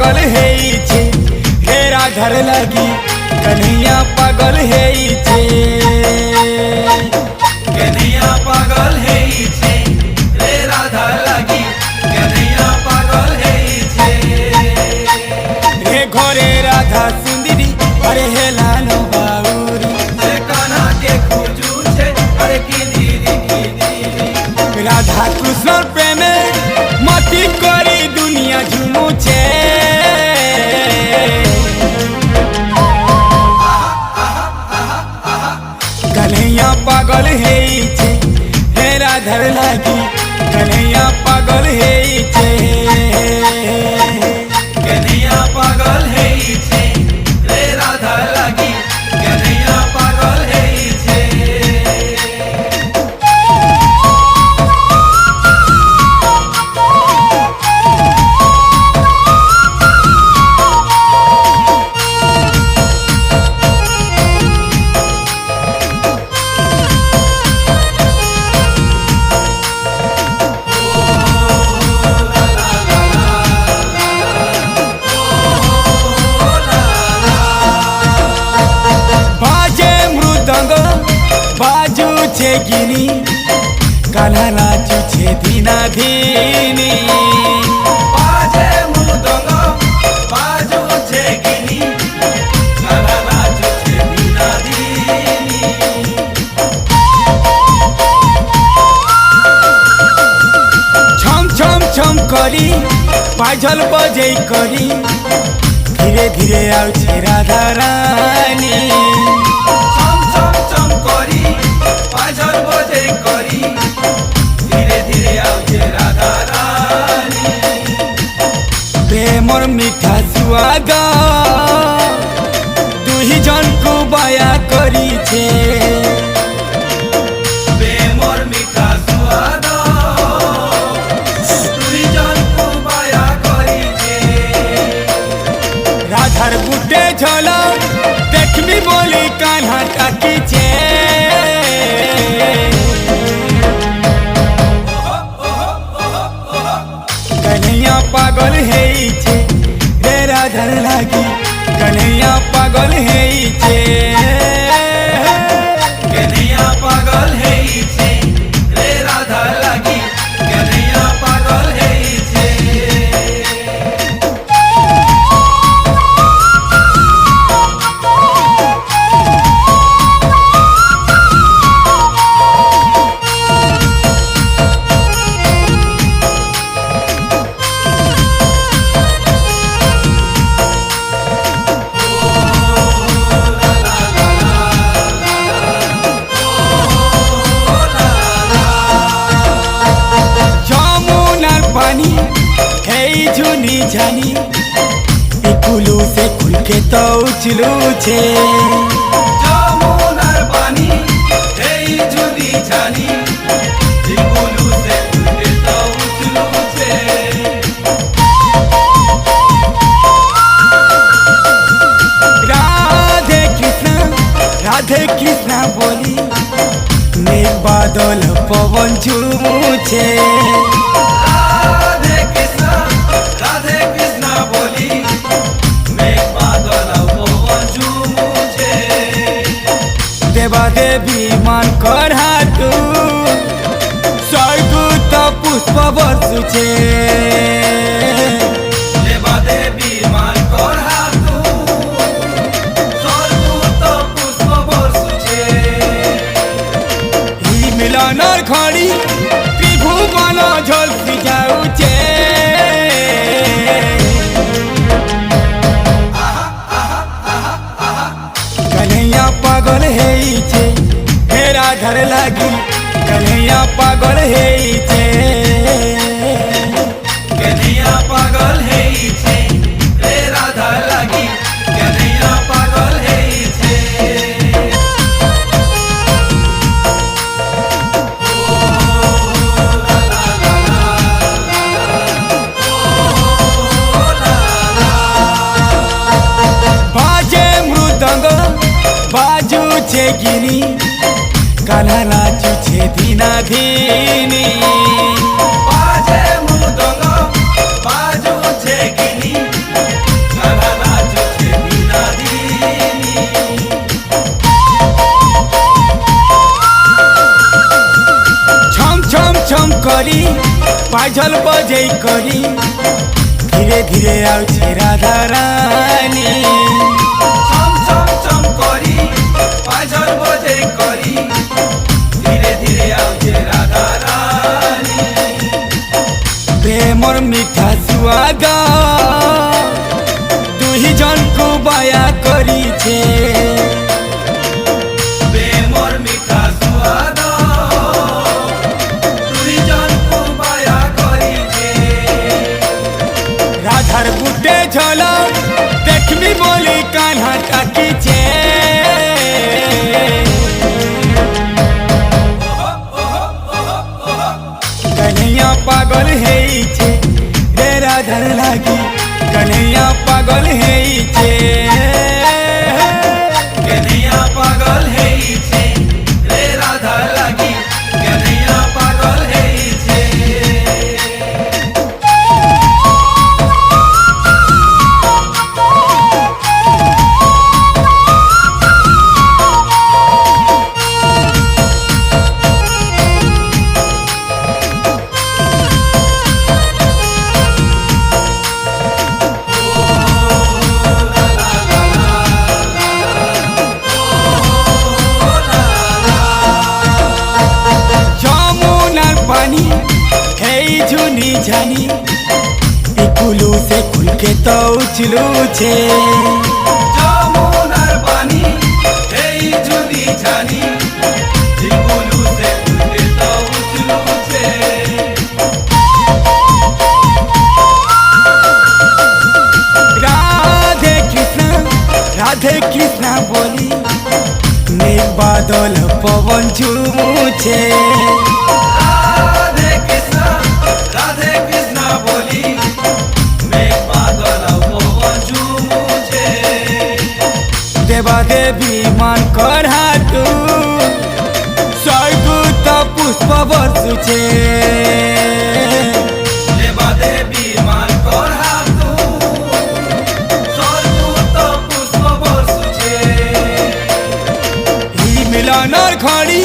पागल हेइछे हे राधार लागी कन्हैया पागल हेइछे कन्हैया पागल हेइछे रे राधा लागी कन्हैया पागल हेइछे रे घरे राधा सुंदरी अरे हेलानो बाउरी से कान्हा के खोजू छे अरे की दीदी राधा कृष्ण प्रेमे मती करी दुनिया झुमू छे कन्हैया पागल हेइछे हे राधार लागी कन्हैया पागल हेइछे कन्हैया पागल हेइछे रे राधा लागी कन्हैया पागल हेइछे बाजू छे गिनी कान्हा नाचू छे धीना धीनी बाजे मृदंग बाजू छे गिनी कान्हा नाचू छे धीना धीनी छम छम छम करी पाजल बजे करी धीरे धीरे आउछे राधा रानी चम चम चम करी पाजल बजे करी धीरे धीरे आउछे राधा रानी प्रेमर मीठा सुआद दुही जन को बाया करी छे प्रेमर मीठा सुआद दुई जन को माया करी छे राधार बुटे झला देखमी बोली कान्हा ताकी छे कन्हैया पागल हेइछे रे राधार लागी कन्हैया पागल हेइछे कन्हैया पागल हेइछे रे राधा लागी कन्हैया पागल हेइछे যমুনার পানি হেই ঝুনি ঝানি কুলু সে কুলকে তো উচলুছে যমুনার পানি এই ঝুনি ঝানি দিগুলু সে উঠে তো উঠলুছে রাধে কৃষ্ণ বলি মেঘ বাদল পবন ঝুমুছে রাধে কৃষ্ণ বলি মেঘ বাদল পবন ঝুমুছে দেবা দেবী মান করা তু স্বর্গ তো পুষ্প বর্ষুছে দেবা দেবী মান কর হাতু স্বর্গ তো পুষ্প বর্ষুছে ই মিলনর ঘড়ি ত্রিভুবন ঝলসি যাউছে कन्हैया पागल हेइछे हे राधार लागी कन्हैया पागल हेइछे कन्हैया पागल हेइछे रे राधा लागी कन्हैया पागल हेइछे बाजे मृदंग बाजू छे गिनी कान्हा नाचू छे धीना धीनी बाजे मृदंग बाजू छे गिनी करी पाझल बजै करी धीरे धीरे आउछे राधा रानी चम चम चम करी पाझल बजे करी धीरे धीरे आउछे राधा रानी प्रेमर मीठा सुआद दुही जन को बाया करी छे प्रेमर मीठा सुआद दुई जन को माया करी छे राधार बुटे झलक देखबी बोली कान्हा ताकी छे कन्हैया पागल हेई छे रे राधार लागी कन्हैया पागल हेई छे कन्हैया पागल हेई छे रे राधा लागी कन्हैया पागल हेई छे যমুনার পানি হেই ঝুনি ঝানি ইকুলু সে কুলকে তো উছলুছে যমুনার পানি এই জুনি জানি জীবনু সে উঠে তো উঠলুছে রাধে কৃষ্ণ বলি মেঘ বাদল পবন ঝুমুছে রাধে কৃষ্ণ বলি মেঘ বাদল পবন ঝুমুছে দেবা দেবী মান করাতু স্বর্গুত পুষ্প বর্ষুছে দেবা দেবী মান করহাতু সর্বত পুষ্প বর্ষুছে এই মিলনের ঘড়ি